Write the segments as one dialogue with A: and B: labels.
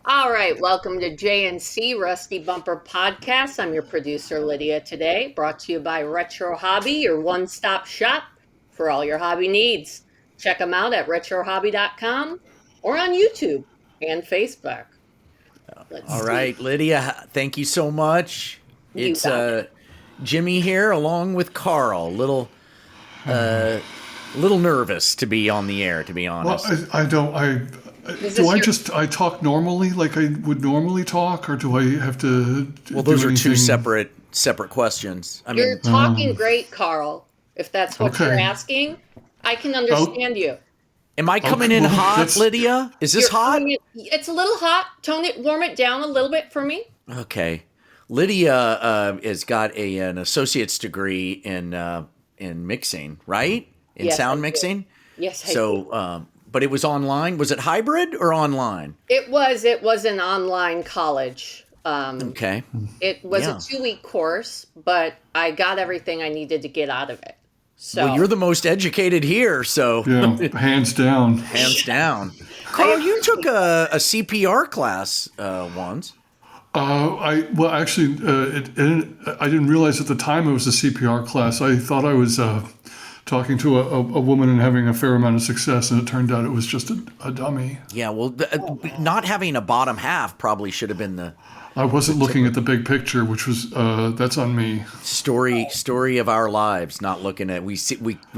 A: All right, welcome to JNC Rusty Bumper Podcast. I'm your producer, Lydia, today, brought to you by Retro Hobby, your one-stop shop for all your hobby needs. Check them out at retrohobby.com or on YouTube and Facebook. Let's
B: All
A: see.
B: right, Lydia, thank you so much.
A: You
B: It's
A: got it.
B: Jimmy here along with Carl. Little nervous to be on the air, to be
C: Well,
B: honest.
C: I talk normally like I would normally talk, or do I have to
B: Well, those
C: do
B: are two
C: anything?
B: separate questions. I
A: You're
B: mean,
A: talking great, Carl. If that's what you're
C: Okay.
A: asking, I can
C: Oh,
A: understand you.
B: am I coming in
C: well,
B: hot,
C: that's
B: Lydia? Is this hot?
A: It's a little hot. Warm it down a little bit for me.
B: Okay. Lydia has got an associate's degree in mixing, right? In
A: Yes, I
B: sound
A: do.
B: mixing.
A: Yes, I do.
B: So, but it was online. Was it hybrid or online?
A: It was an online college.
B: Okay.
A: It was
B: Yeah.
A: a 2-week course, but I got everything I needed to get out of it. So
B: Well, you're the most educated here, so
C: yeah, hands down.
B: hands down. Carl, you took a CPR class once.
C: I didn't realize at the time it was a CPR class. I thought I was talking to a woman and having a fair amount of success, and it turned out it was just a dummy.
B: Yeah, well, not having a bottom half probably should have been the
C: I wasn't looking at the big picture, which was that's on me.
B: story of our lives. Not looking at we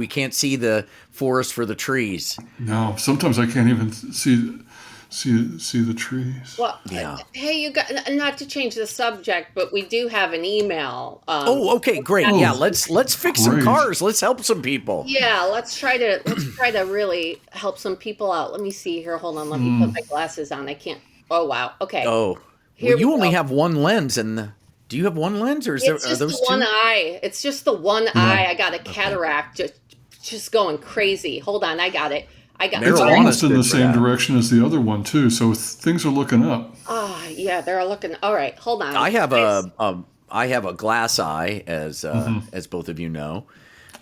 B: can't see the forest for the trees.
C: No, sometimes I can't even see the trees.
A: well,
B: Yeah.
A: hey, you got not to change the subject, but we do have an email.
B: Oh, okay, great.
C: Oh,
B: Yeah, let's fix some
C: great.
B: cars. Let's help some people.
A: Yeah, let's try to really help some people out. Let me see here. Hold on. Let me put my glasses on. I can't. Oh wow. Okay.
B: Oh,
A: Here
B: well, you
A: we
B: only
A: go.
B: have one lens, and do you have one lens, or
A: It's
B: are
A: just
B: those
A: the one
B: two?
A: eye. It's just the one eye. I got a cataract just going crazy. Hold on, I got it. I got
C: It's
B: Marijuana's
C: almost in
B: good
C: the
B: for
C: same
B: that.
C: direction as the other one too, so things are looking up.
A: Yeah, they're looking. All right, hold on.
B: I have
A: Guys,
B: I have a glass eye, as both of you know.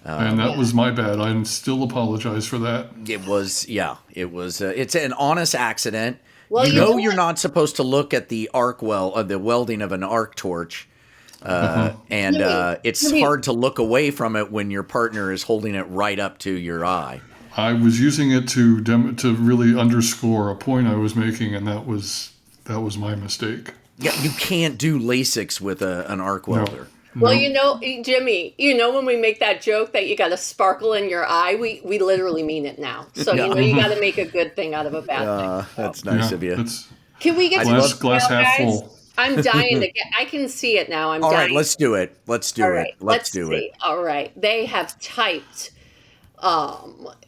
C: And that
A: yeah.
C: was my bad. I still apologize for that.
B: It was it's an honest accident.
A: Well,
B: you
A: you
B: know
A: know
B: you're
A: what?
B: not supposed to look at the the welding of an arc torch, and it's
A: Jimmy.
B: hard to look away from it when your partner is holding it right up to your eye.
C: I was using it to really underscore a point I was making, and that was my mistake.
B: Yeah, you can't do LASIX with an arc welder.
A: Well,
C: No.
A: Jimmy, when we make that joke that you got a sparkle in your eye, we literally mean it now. So
B: Yeah.
A: you got to make a good thing out of a bad thing.
B: That's nice of you.
C: It's
A: Can we get to
C: glass
A: the
C: glass
A: email,
C: half
A: guys?
C: full.
A: I'm dying to get. I can see it now. I'm
B: All
A: dying.
B: right, let's do it. Let's do
A: All
B: it.
A: right,
B: Let's do
A: see.
B: it.
A: All right, they have typed.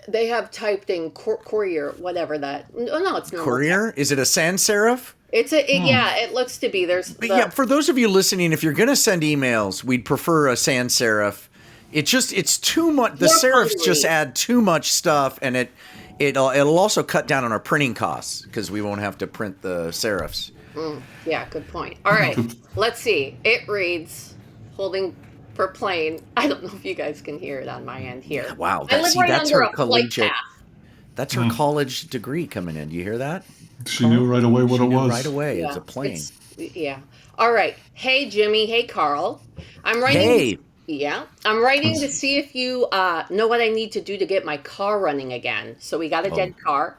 A: They have typed in courier, whatever that. Oh no, it's not.
B: Courier? Is it a sans serif?
A: Yeah. It looks to be. There's.
B: But yeah, for those of you listening, if you're going to send emails, we'd prefer a sans serif. It's too much. The
A: More
B: serifs
A: hungry.
B: just add too much stuff, and it'll also cut down on our printing costs because we won't have to print the serifs.
A: Yeah, good point. All right, let's see. It reads, holding for plane. I don't know if you guys can hear it on my end here.
B: Wow,
A: I live right
B: that's
A: under
B: her
A: a flight
B: collegiate.
A: path.
B: That's her college degree coming in. Do you hear that?
C: She knew right away what
B: She
C: it
B: knew
C: was.
B: right away.
A: Yeah,
B: It's a plane.
A: Yeah. All right. Hey, Jimmy. Hey, Carl. I'm writing.
B: Hey.
A: Yeah, I'm writing to see if you know what I need to do to get my car running again. So we got a dead car.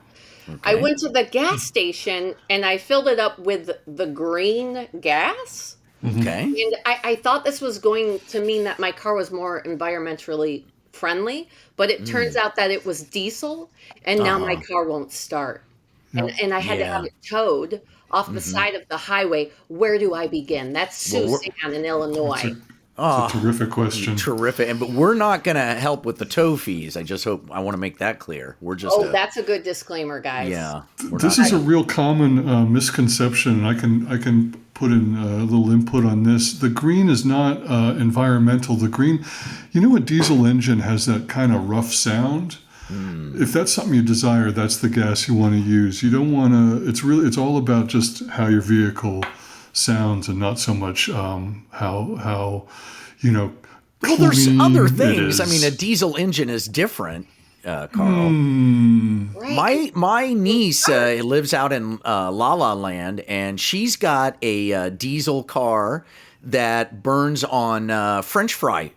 A: I
B: Okay.
A: went to the gas station and I filled it up with the green gas.
B: Okay.
A: And I thought this was going to mean that my car was more environmentally friendly, but it turns out that it was diesel, and now my car won't start. And I had to have
B: Yeah.
A: it towed off the side of the highway. Where do I begin? That's
B: Well,
A: Siouxland in Illinois.
C: It's a terrific question.
B: Terrific. But we're not going to help with the tow fees. I want to make that clear. We're just
A: That's a good disclaimer, guys.
B: yeah. We're
C: This
B: not,
C: is a real common misconception. I can put in a little input on this. The green is not environmental. The green, a diesel engine has that kind of rough sound. If that's something you desire, that's the gas you want to use. You don't want to. It's all about just how your vehicle sounds, and not so much how
B: well, there's
C: clean
B: other
C: it
B: things. I
C: is.
B: mean, a diesel engine is different. Carl.
A: Right.
B: My niece lives out in La La Land, and she's got a diesel car that burns on French fry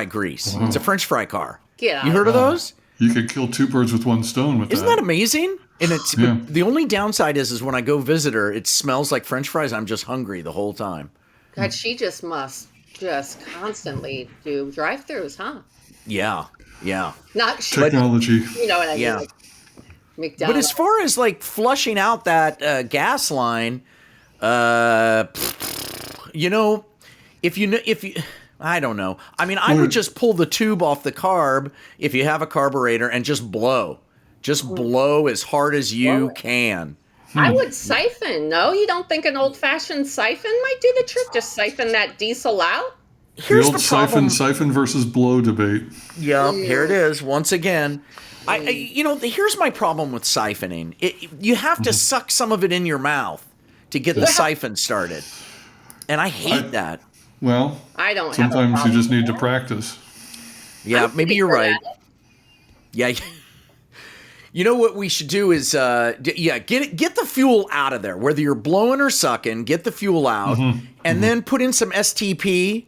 B: grease. It's a French fry car.
A: Get
B: You
A: out
B: heard
A: of
B: of those?
C: You could kill two birds with one stone with
B: Isn't that amazing? And it's
C: Yeah.
B: but the only downside is when I go visit her, it smells like French fries. I'm just hungry the whole time.
A: God, she just must just constantly do drive-throughs, huh?
B: Yeah, yeah.
A: Not she,
C: technology.
A: you know what I mean?
B: Yeah.
A: Like
B: But
A: McDonald's.
B: as far as like flushing out that gas line, if you, I don't know. I mean, I would just pull the tube off the carb if you have a carburetor and just blow. Just blow as hard as you can.
A: I would siphon. No, you don't think an old-fashioned siphon might do the trick? Just siphon that diesel out?
B: Here's
C: the old
B: the problem.
C: siphon versus blow debate.
B: Yeah, here it is once again. Here's my problem with siphoning. You have to suck some of it in your mouth to get the siphon started, and I hate that.
C: Well,
A: I don't have a
C: sometimes you
A: problem
C: just
A: with
C: need to
A: that.
C: practice.
B: Yeah,
A: I'm
B: maybe you're
A: pretty
B: right.
A: good at
B: Yeah. You know what we should do is, get the fuel out of there. Whether you're blowing or sucking, get the fuel out, and then put in some STP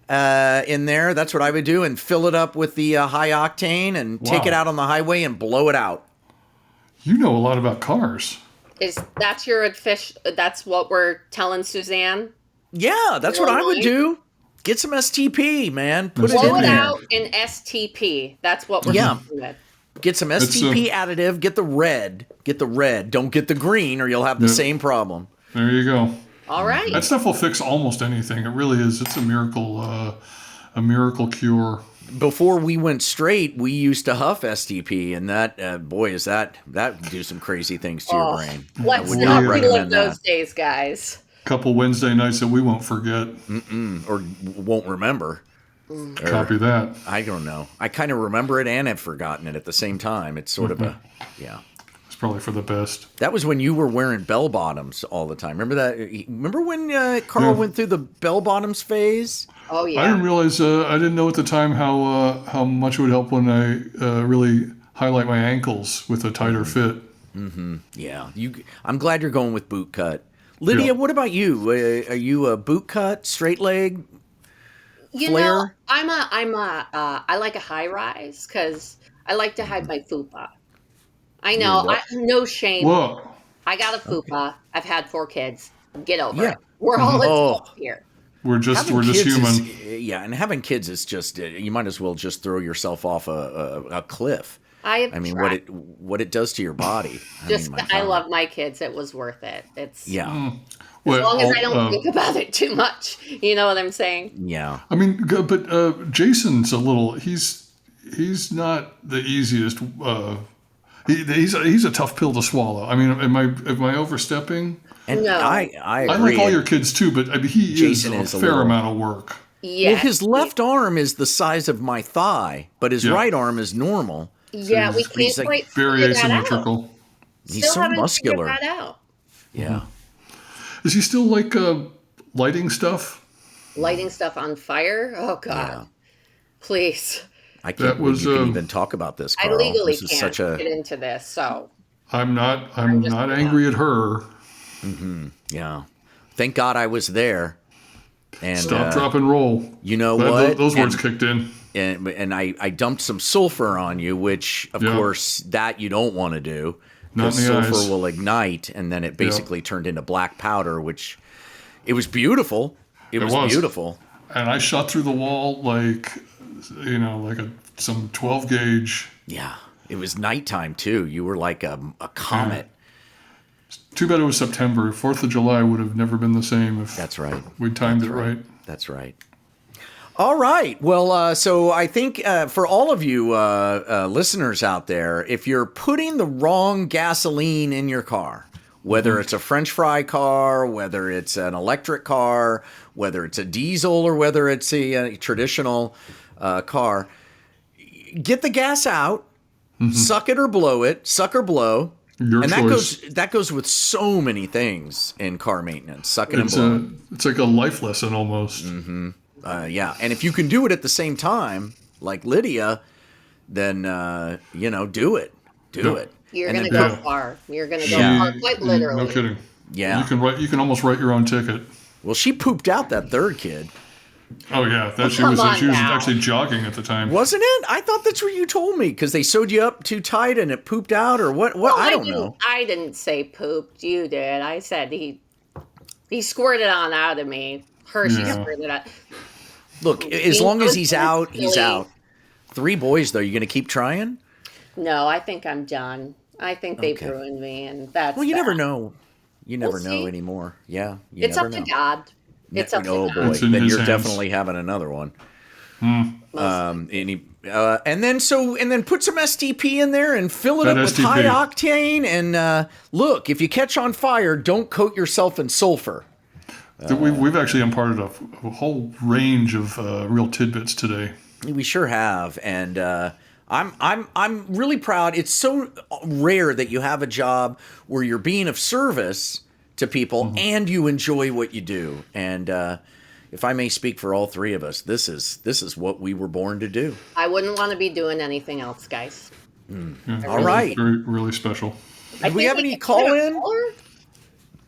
B: in there. That's what I would do, and fill it up with the high octane, and take it
C: Wow.
B: out on the highway and blow it out.
C: You know a lot about cars.
A: That's your fish? That's what we're telling Suzanne.
B: Yeah, that's what I would do. Get some STP, man. Put it
A: Blow
B: in
A: it
B: there.
A: out in STP. That's what we're
B: Yeah.
A: with.
B: Get some STP additive. Get the red. Don't get the green, or you'll have the same problem.
C: There you go.
A: All right.
C: That stuff will fix almost anything. It really is. It's a miracle cure.
B: Before we went straight, we used to huff STP, and that would do some crazy things to your brain.
A: Let's
B: would
A: not
B: not
A: relive
B: recommend
A: those
B: that.
A: days, guys.
C: Couple Wednesday nights that we won't forget.
B: Or won't remember.
C: Copy that.
B: I don't know. I kind of remember it and have forgotten it at the same time. It's sort of yeah.
C: It's probably for the best.
B: That was when you were wearing bell bottoms all the time. Remember that? Remember when Carl went through the bell bottoms phase?
A: Oh yeah.
C: I didn't realize. I didn't know at the time how much it would help when I really highlight my ankles with a tighter fit.
B: Yeah. I'm glad you're going with boot cut. Lydia, what about you? Are you a boot cut, straight leg?
A: You
B: flare?
A: know, I like a high rise because I like to hide my fupa. I know, no shame.
C: Whoa.
A: I got a fupa. I've had 4 kids. Get over
B: Yeah.
A: it. We're all adults here.
C: We're just
B: Having kids
C: human.
B: and having kids is just you might as well just throw yourself off a cliff.
A: I have
B: mean,
A: tried.
B: what it does to your body.
A: I love my kids. It was worth it. It's
B: Yeah,
A: as long as I don't think about it too much. You know what I'm saying?
B: yeah.
C: I mean, but Jason's a little. He's not the easiest. He's a tough pill to swallow. I mean, am I overstepping?
B: And
A: No.
B: I
C: I
B: agree.
C: like all your kids too, but I mean,
B: Jason
C: is
B: is a
C: a fair
B: little-
C: amount of work.
A: Yeah.
B: Well, his left arm is the size of my thigh, but his right arm is normal.
A: Yeah, we
B: he's
A: can't
B: like
A: quite
C: Very
A: figure that out.
C: asymmetrical.
B: He's
A: Still
B: so
A: haven't
B: muscular.
A: figured that out.
B: Yeah.
C: Is he still like lighting stuff?
A: Lighting stuff on fire? Oh God!
B: Yeah.
A: Please,
B: I can't
C: That was,
B: believe you can even talk about this,
A: I
B: Carl.
A: legally
B: This is
A: can't
B: such a
A: get into this. So
C: I'm not
A: just
C: angry at her.
B: yeah. Thank God I was there. And
C: Stop, drop, and roll.
B: you know
C: Glad
B: what?
C: Those words kicked in.
B: And I dumped some sulfur on you, which of course that you don't want to do.
C: Not
B: Because
C: in the
B: sulfur
C: eyes.
B: will ignite, and then it basically turned into black powder, which it was beautiful. It was beautiful.
C: And I shot through the wall like some 12 gauge.
B: Yeah. It was nighttime too. You were like a comet.
C: Too bad it was September. 4th of July would have never been the same if
B: That's right.
C: we timed it right.
B: That's right. All right. Well, so I think for all of you listeners out there, if you're putting the wrong gasoline in your car, whether it's a French fry car, whether it's an electric car, whether it's a diesel, or whether it's a traditional car, get the gas out, suck it or blow it, suck or blow.
C: Your
B: and
C: choice.
B: that goes with so many things in car maintenance. Suck it and blow.
C: It's like a life lesson almost.
B: Yeah, and if you can do it at the same time, like Lydia, then do it. Do it.
A: You're
B: And
A: going to
B: then
A: go far. You're going to go
B: Yeah.
A: far, quite literally.
C: No kidding.
B: Yeah.
C: You can almost write your own ticket.
B: Well, she pooped out that third kid.
C: Oh yeah, she
A: come
C: was
A: on now.
C: actually jogging at the time.
B: Wasn't it? I thought that's what you told me because they sewed you up too tight and it pooped out or what?
A: Well,
B: I don't know.
A: I didn't say pooped. You did. I said he squirted on out of me. Hershey
C: Yeah.
A: squirted out.
B: Look, as long as he's out, he's
A: Silly.
B: out. 3 boys though. You going to keep trying?
A: No, I think I'm done. I think they've
B: Okay.
A: ruined me, and that's
B: Well, you
A: that.
B: never know. You never
A: We'll
B: know
A: see.
B: anymore. Yeah, you
A: It's
B: never
A: up
B: know.
A: to God. It's up to
B: Oh
A: God.
B: boy,
C: It's in
B: then
C: his
B: you're
C: hands.
B: definitely having another one.
A: Most-
B: And then put some STP in there and fill it
C: That
B: up with
C: STP.
B: high octane. And look, if you catch on fire, don't coat yourself in sulfur.
C: We've actually imparted a whole range of real tidbits today.
B: We sure have, and I'm really proud. It's so rare that you have a job where you're being of service to people and you enjoy what you do. And if I may speak for all 3 of us, this is what we were born to do.
A: I wouldn't want to be doing anything else, guys.
C: Yeah,
B: All right.
C: very really special.
A: I
B: Do we
A: think
B: have any
A: can
B: call
A: get a
B: in?
A: caller.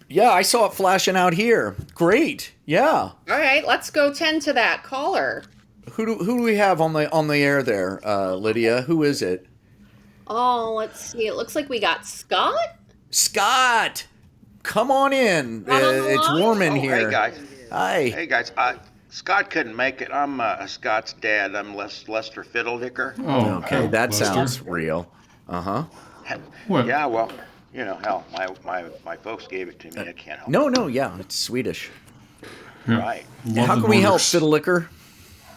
B: Yeah, I saw it flashing out here. Great. Yeah.
A: All right, let's go tend to that caller.
B: Who do we have on the air there, Lydia? Who is it?
A: Oh, let's see. It looks like we got Scott.
B: Scott. Come on in.
A: Not on the
B: It's
A: line?
B: warm in
D: Oh,
B: here.
D: hey guys.
B: Hi.
D: Hey guys. Scott couldn't make it. I'm Scott's dad. I'm Lester Fiddledicker.
C: Oh,
B: Okay, that
C: Lester.
B: sounds real. Uh-huh.
C: What?
D: Yeah, well, hell, my folks gave it to me. I can't help
B: No, yeah, it's Swedish.
C: Yeah.
D: Right.
C: Love
B: How
C: the
B: can we help,
C: Nordics.
B: Fiddlelicker?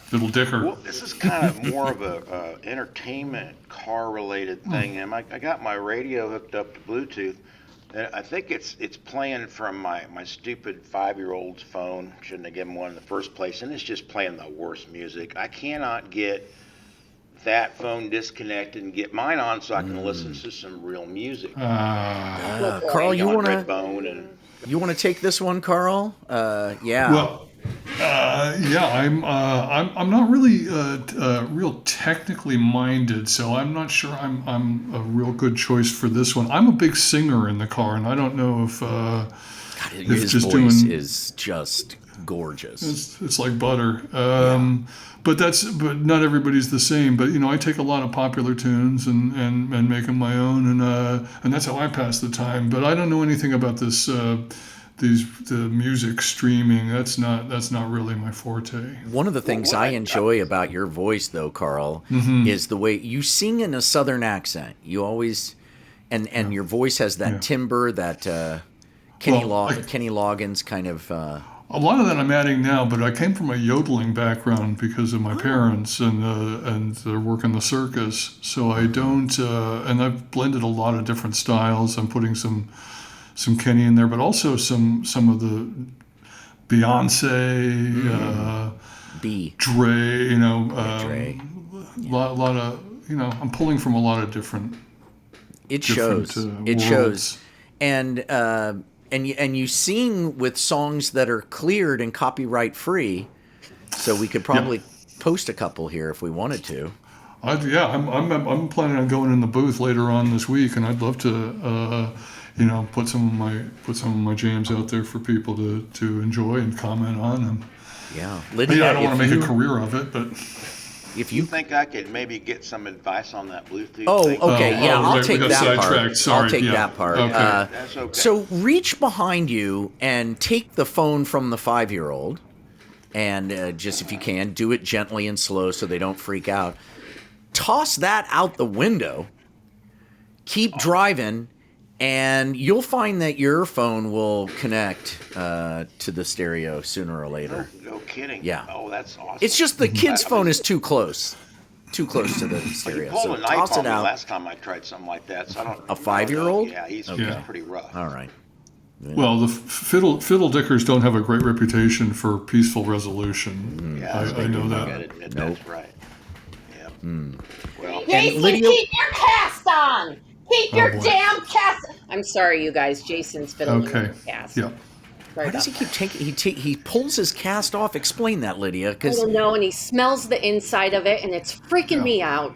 C: Fiddle Dicker.
D: Well, this is kind of more of a entertainment car-related thing. And I got my radio hooked up to Bluetooth. And I think it's playing from my stupid 5-year-old's phone. Shouldn't have given one in the first place. And it's just playing the worst music. I cannot get that phone disconnected and get mine on so I can listen to some real music.
B: Carl, you
D: On
B: wanna
D: Redbone and
B: take this one, Carl? Yeah.
C: Well, yeah, I'm not really real technically minded, so I'm not sure I'm a real good choice for this one. I'm a big singer in the car, and I don't know if
B: His
C: just
B: voice
C: doing-
B: is just gorgeous.
C: it's like butter. But not everybody's the same. But I take a lot of popular tunes and make them my own, and that's how I pass the time. But I don't know anything about this. The music streaming, that's not really my forte.
B: One of the things I enjoy about your voice, though, Carl, is the way you sing in a Southern accent. You always, and your voice has that timbre, that Kenny Loggins kind of.
C: A lot of that I'm adding now, but I came from a yodeling background because of my parents and their work in the circus. So I don't, and I've blended a lot of different styles. I'm putting some Kenny in there, but also some of the Beyonce,
B: B.
C: Dre,
B: Dre.
C: lot of, I'm pulling from a lot of different.
B: It
C: different,
B: shows. It shows.
C: worlds.
B: And you sing with songs that are cleared and copyright free, so we could probably post a couple here if we wanted to.
C: I'm planning on going in the booth later on this week, and I'd love to, put some of my jams out there for people to enjoy and comment on them.
B: Yeah, Lydia,
C: I don't want to make a career of it, but
B: if
D: you
B: you
D: think I could maybe get some advice on that Bluetooth
B: Oh,
D: thing?
B: okay, yeah,
C: oh,
B: I'll
C: right,
B: take
C: we got
B: that part.
C: sidetracked. Sorry,
B: I'll take
C: yeah.
B: that part.
C: Okay.
D: That's okay.
B: So reach behind you and take the phone from the 5-year-old, and just if you can, do it gently and slow so they don't freak out. Toss that out the window. Keep driving, and you'll find that your phone will connect to the stereo sooner or later.
D: No kidding.
B: Yeah.
D: Oh, that's awesome.
B: It's just the kid's phone is too close to the
D: He
B: stereo.
D: pulled
B: So
D: a knife
B: toss
D: on
B: it
D: me
B: out.
D: last time I tried something like that. So I don't.
B: A 5-year-old?
D: Yeah, he's pretty rough.
B: All right.
C: well, the fiddle dickers don't have a great reputation for peaceful resolution.
D: Yeah,
C: I know
D: I
C: that.
D: gotta admit that's right. Yeah. Well,
A: Jason,
B: Lydia-
A: keep your cast on. Keep your
C: boy.
A: damn cast. I'm sorry, you guys. Jason's fiddling
C: Okay.
A: with the cast.
C: Yeah.
A: Sorry
B: Why does
A: about
B: he keep taking? He pulls his cast off. Explain that, Lydia,
A: I
B: because
A: don't know, and he smells the inside of it, and it's freaking me out.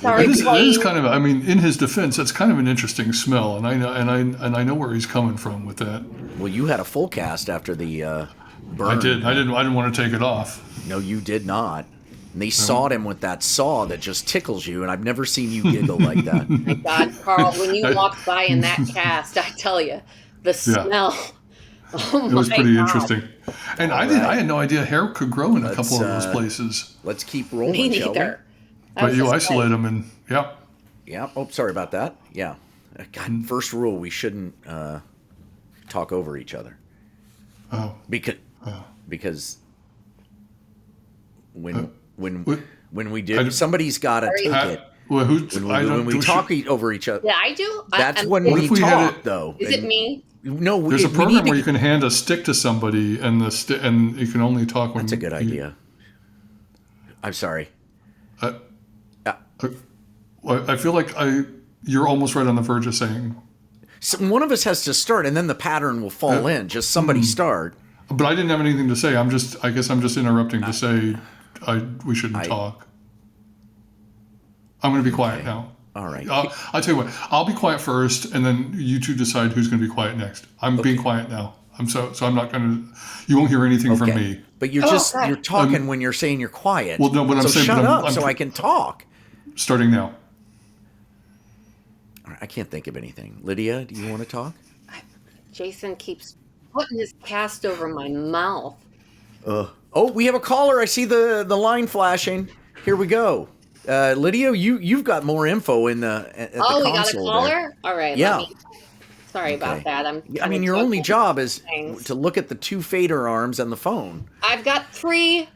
E: Sorry,
C: It is
E: Blaine.
C: kind of. I mean, in his defense, that's kind of an interesting smell, and I know where he's coming from with that.
B: Well, you had a full cast after the burn.
C: I did. I didn't want to take it off.
B: No, you did not. And they sawed him with that saw that just tickles you, and I've never seen you giggle like that.
A: My God, Carl, when you walked by in that cast, I tell you, the smell. Oh
C: It was
A: my
C: pretty
A: God.
C: interesting. And I had no idea hair could grow in a couple of those places.
B: Let's keep rolling,
A: Me
B: shall we?
A: neither. That
C: But
A: was
C: you
A: just
C: isolate
A: like-
C: them, and yeah.
B: Yeah. Oh, sorry about that. Yeah. God, first rule, we shouldn't talk over each other.
C: Oh.
B: Because when
C: What?
B: when we do, somebody's got to take it.
C: Well,
B: When we talk over each other,
A: Yeah, I do.
B: that's when
C: What
B: we
C: if we had
B: talk,
C: it-
B: though.
A: Is it
B: And-
A: me?
B: No,
C: There's a
B: we
C: program
B: need to
C: where you can hand a stick to somebody, and and you can only talk when.
B: That's a good idea. I'm sorry.
C: I feel like you're almost right on the verge of saying,
B: So one of us has to start, and then the pattern will fall in. Just somebody start.
C: but I didn't have anything to say. I guess I'm just interrupting to say, we shouldn't talk. I'm going to be quiet now.
B: All right.
C: I'll tell you what. I'll be quiet first, and then you two decide who's going to be quiet next. I'm being quiet now. So I'm not going to. You won't hear anything from me.
B: But you're you're talking when you're saying you're quiet.
C: Well, no, but I'm
B: so
C: saying,
B: shut
C: but
B: up
C: I'm
B: so I can talk.
C: Starting now.
B: All right, I can't think of anything. Lydia, do you want to talk?
A: Jason keeps putting his cast over my mouth.
B: Oh, we have a caller. I see the line flashing. Here we go. Lydia, you've got more info in the at the console.
A: We got a caller?
B: There.
A: All right.
B: Yeah.
A: Sorry about that.
B: I mean, your only job is
A: things.
B: to look at the two fader arms and the phone.
A: I've got 3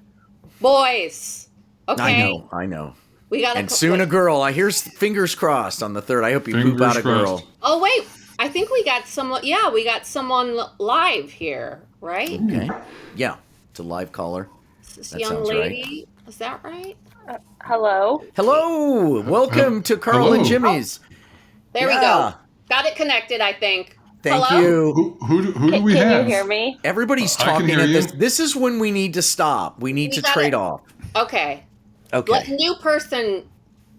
A: boys. Okay.
B: I know.
A: We got
B: And soon a girl. I hear fingers crossed on the third. I hope you poop
C: Fingers
B: out a girl.
C: crossed.
A: Oh wait, I think we got someone. Yeah, we got someone live here, right?
B: Okay. Yeah, it's a live caller.
A: This
B: That
A: young
B: sounds
A: lady. Is that right?
E: Hello.
B: Hello. Welcome to Carl and
C: hello.
B: Jimmy's.
A: There we
B: Yeah.
A: go. Got it connected, I think.
B: Thank
A: Hello?
B: you.
C: Who do we
E: Can
C: have?
E: you hear me?
B: Everybody's
C: I can
B: talking
C: hear
B: at
C: you.
B: this. This is when we need to stop. We need
A: We
B: to
A: got
B: trade
A: it.
B: off.
A: Okay.
B: Okay.
A: Let new person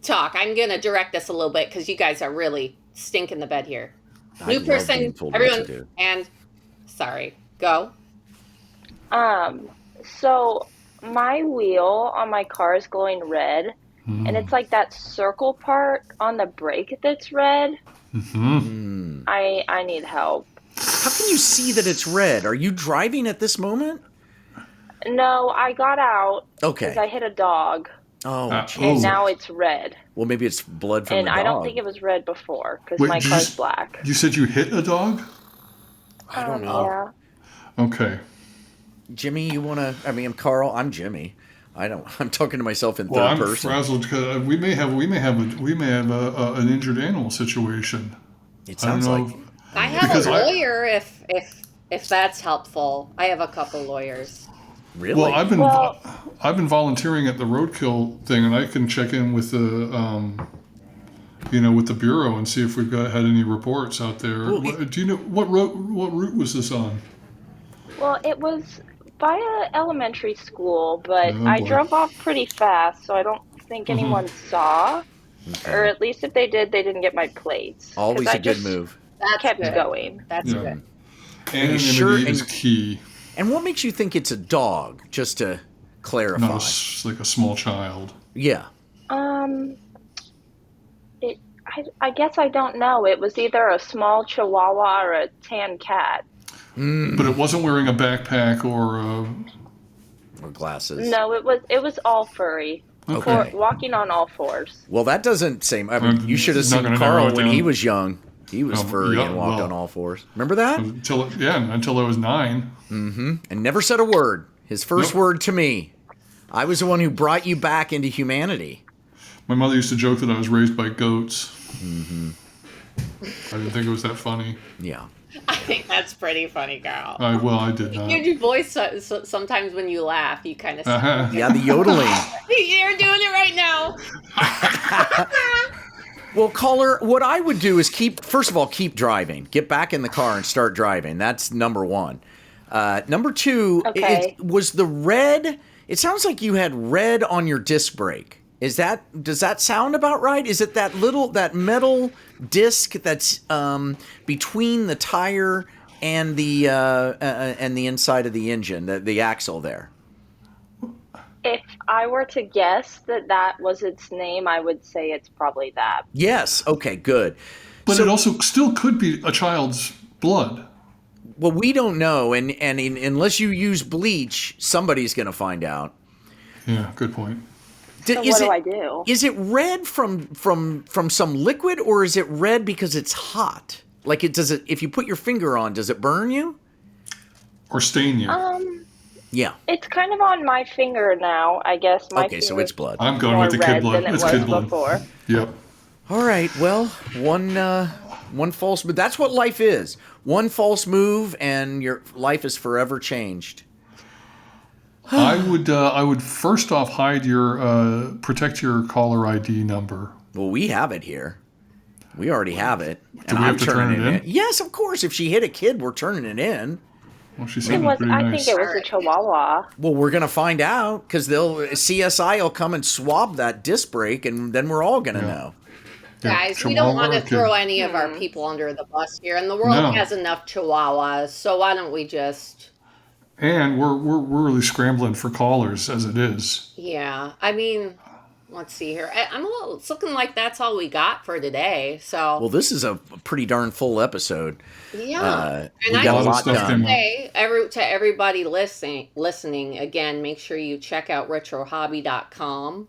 A: talk. I'm gonna direct this a little bit because you guys are really stinking the bed here.
B: I
A: New
B: love being
A: person,
B: told what to
A: everyone,
B: do.
A: and sorry, go.
E: So my wheel on my car is glowing red, and it's like that circle part on the brake that's red. I need help.
B: How can you see that it's red? Are you driving at this moment?
E: No, I got out
B: Okay.
E: because I hit a dog,
B: Oh,
C: Ah,
B: jeez.
E: and
C: Oh.
E: now it's red.
B: Well, maybe it's blood from
E: And
B: the
E: I
B: dog.
E: don't think it was red before because
C: Wait,
E: my
C: did you
E: car's
C: s-
E: black.
C: You said you hit a dog?
B: I don't know.
E: Yeah.
C: Okay.
B: Jimmy, you want to? I mean, I'm Carl. I'm Jimmy. I don't. I'm talking to myself in
C: Well,
B: third
C: I'm
B: person.
C: frazzled because we may have an injured animal situation.
B: It
C: I don't
B: sounds
C: know.
B: like.
A: I have
C: Because
A: a
C: I-
A: lawyer if that's helpful. I have a couple lawyers.
B: Really?
C: Well, I've been
E: Well-
C: I've been volunteering at the roadkill thing, and I can check in with the with the bureau and see if we've had any reports out there.
B: Well,
C: Do you know what route was this on?
E: Well, it was by a elementary school, but
C: Oh,
E: I
C: boy.
E: drove off pretty fast, so I don't think anyone saw. Or at least if they did, they didn't get my plates. 'Cause
B: Always
E: I
B: a good
E: just
B: move.
A: That's
E: Kept
A: good.
E: going.
A: That's
C: Yeah.
A: good.
C: Anonymity
B: sure?
C: is
B: And-
C: key.
B: And what makes you think it's a dog? Just to clarify.
C: Not like a small child.
B: Yeah.
E: I guess I don't know. It was either a small Chihuahua or a tan cat.
C: But it wasn't wearing a backpack or
B: Or glasses.
E: No, it was all furry.
B: Okay.
E: Walking on all fours.
B: Well, that doesn't seem. I mean, you should have
C: It's not
B: seen
C: gonna narrow
B: Carl
C: it
B: when
C: down.
B: he was young. He was furry
C: yeah,
B: and walked
C: well.
B: on all fours. Remember that?
C: until I was 9.
B: And never said a word. His first
C: Nope.
B: word to me. I was the one who brought you back into humanity.
C: My mother used to joke that I was raised by goats. I didn't think it was that funny.
B: Yeah.
A: I think that's pretty funny, Carl.
C: I did not.
A: Your voice sometimes when you laugh, you kind of.
C: Uh-huh.
B: Yeah, the yodeling.
A: You're doing it right now.
B: Well, caller, what I would do is first of all, keep driving. Get back in the car and start driving. That's number one. Number two,
E: Okay.
B: was the red. It sounds like you had red on your disc brake. Does that sound about right? Is it that metal disc that's between the tire and the inside of the engine, the axle there?
E: If I were to guess that was its name, I would say it's probably that.
B: Yes. Okay. Good.
C: But
B: So,
C: it also still could be a child's blood.
B: well, we don't know, and unless you use bleach, somebody's going to find out.
C: Yeah, good point.
E: So what do I do?
B: Is it red from some liquid, or is it red because it's hot? Like if you put your finger on, does it burn you?
C: Or stain you.
B: Yeah.
E: It's kind of on my finger now, I guess. My
B: Okay, so it's blood.
C: I'm going
E: more
C: with the kid
E: red
C: blood.
E: than it
C: It's
E: was
C: kid blood.
E: before.
C: Yep.
B: All right. Well, one false, but that's what life is. One false move, and your life is forever changed.
C: I would first off protect your caller ID number.
B: Well, we have it here. We already have it.
C: Do we have to turn it in?
B: Yes, of course. If she hit a kid, we're turning it in.
C: Well, she sounded pretty
E: I
C: nice.
E: think it was a Chihuahua.
B: Well, we're gonna find out because CSI will come and swab that disc brake, and then we're all gonna know.
C: Yeah,
A: Guys, we don't want to
C: Chihuahua
A: throw any of our people under the bus here, and the world
C: No.
A: has enough Chihuahuas. So why don't we just?
C: And we're really scrambling for callers as it is.
A: Yeah, I mean, let's see here. It's looking like that's all we got for today. So
B: Well, this is a pretty darn full episode.
A: yeah,
B: we
A: and
B: got
A: I
B: a lot
A: just
B: done.
A: say to everybody listening again, make sure you check out retrohobby.com.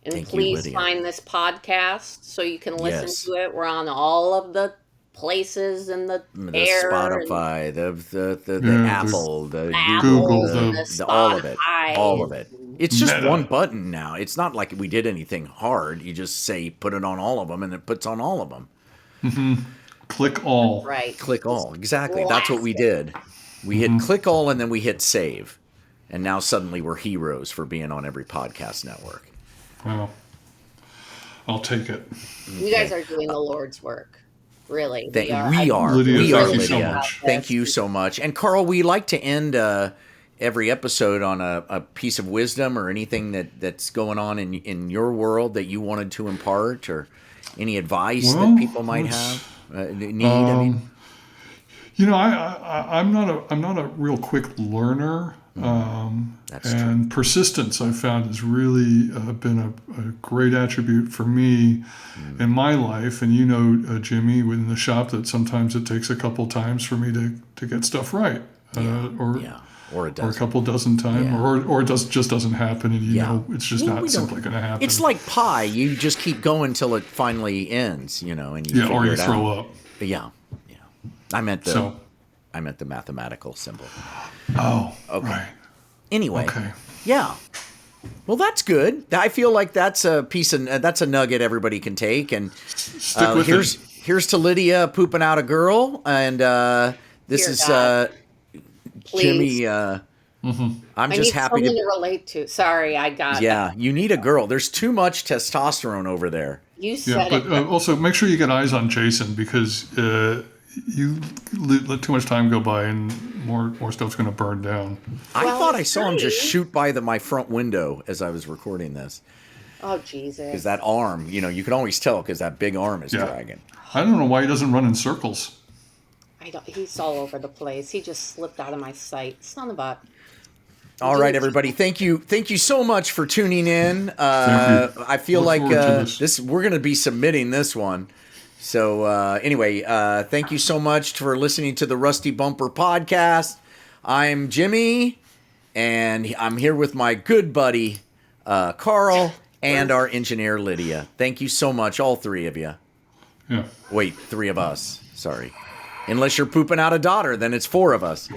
A: And
B: Thank you,
A: please
B: Lydia.
A: find this podcast so you can listen
B: Yes.
A: to it. We're on all of the places and the air,
B: Spotify, the
C: Yeah,
B: Apple, the
C: Google,
B: Google,
C: the
B: all of it,
A: Spotify.
B: all of it. It's just
C: Meta.
B: one button now. It's not like we did anything hard. You just say put it on all of them, and it puts on all of them.
C: Click all.
A: Right.
B: Click all. Exactly. That's what we did. We hit click all, and then we hit save, and now suddenly we're heroes for being on every podcast network.
C: Well, I'll take it.
A: You guys are doing the Lord's work. Really.
B: We are.
C: Lydia,
B: We
C: thank
B: are,
C: you so
B: Lydia.
C: much.
B: Thank you so much. And Carl, we like to end every episode on a piece of wisdom or anything that's going on in your world that you wanted to impart, or any advice that people might have need. I mean,
C: You know, I'm not a real quick learner.
B: That's
C: and persistence, I found, has really been a great attribute for me in my life. And you know, Jimmy, within the shop, that sometimes it takes a couple times for me to get stuff right, or a couple dozen times, or it just doesn't happen, and you know it's just not simply going to happen.
B: It's like pie; you just keep going till it finally ends, you know, and you figure
C: or you
B: it
C: throw
B: out.
C: up.
B: Yeah. I meant the mathematical symbol.
C: Oh,
B: Okay.
C: right.
B: Anyway,
C: Okay.
B: yeah. Well, that's good. I feel like that's a that's a nugget everybody can take. And
C: Stick with it.
B: here's to Lydia pooping out a girl, and this
A: Dear
B: is
A: God. Please.
B: Jimmy. I'm
A: I
B: just
A: need
B: happy
A: someone
B: to.
A: to relate to. Sorry, I got
B: Yeah, you need a girl. There's too much testosterone over there.
A: You
C: Yeah,
A: said
C: but
A: it.
C: also make sure you get eyes on Jason, because you let too much time go by and more stuff's going to burn down.
B: I
A: Well,
B: thought I saw him just
A: honey.
B: shoot by my front window as I was recording this,
A: Oh, Jesus.
B: because that arm, you can always tell because that big arm is
C: Yeah.
B: dragging.
C: I don't know why he doesn't run in circles.
A: He's all over the place. He just slipped out of my sight. Son of a.
B: All right, everybody. Thank you so much for tuning in.
C: Thank you.
B: I feel
C: Look
B: like
C: forward to this.
B: we're going to be submitting this one. So anyway, thank you so much for listening to the Rusty Bumper podcast. I'm Jimmy, and I'm here with my good buddy Carl and our engineer Lydia. Thank you so much, all three of you.
C: Yeah.
B: Wait, three of us. Sorry. Unless you're pooping out a daughter, then it's four of us.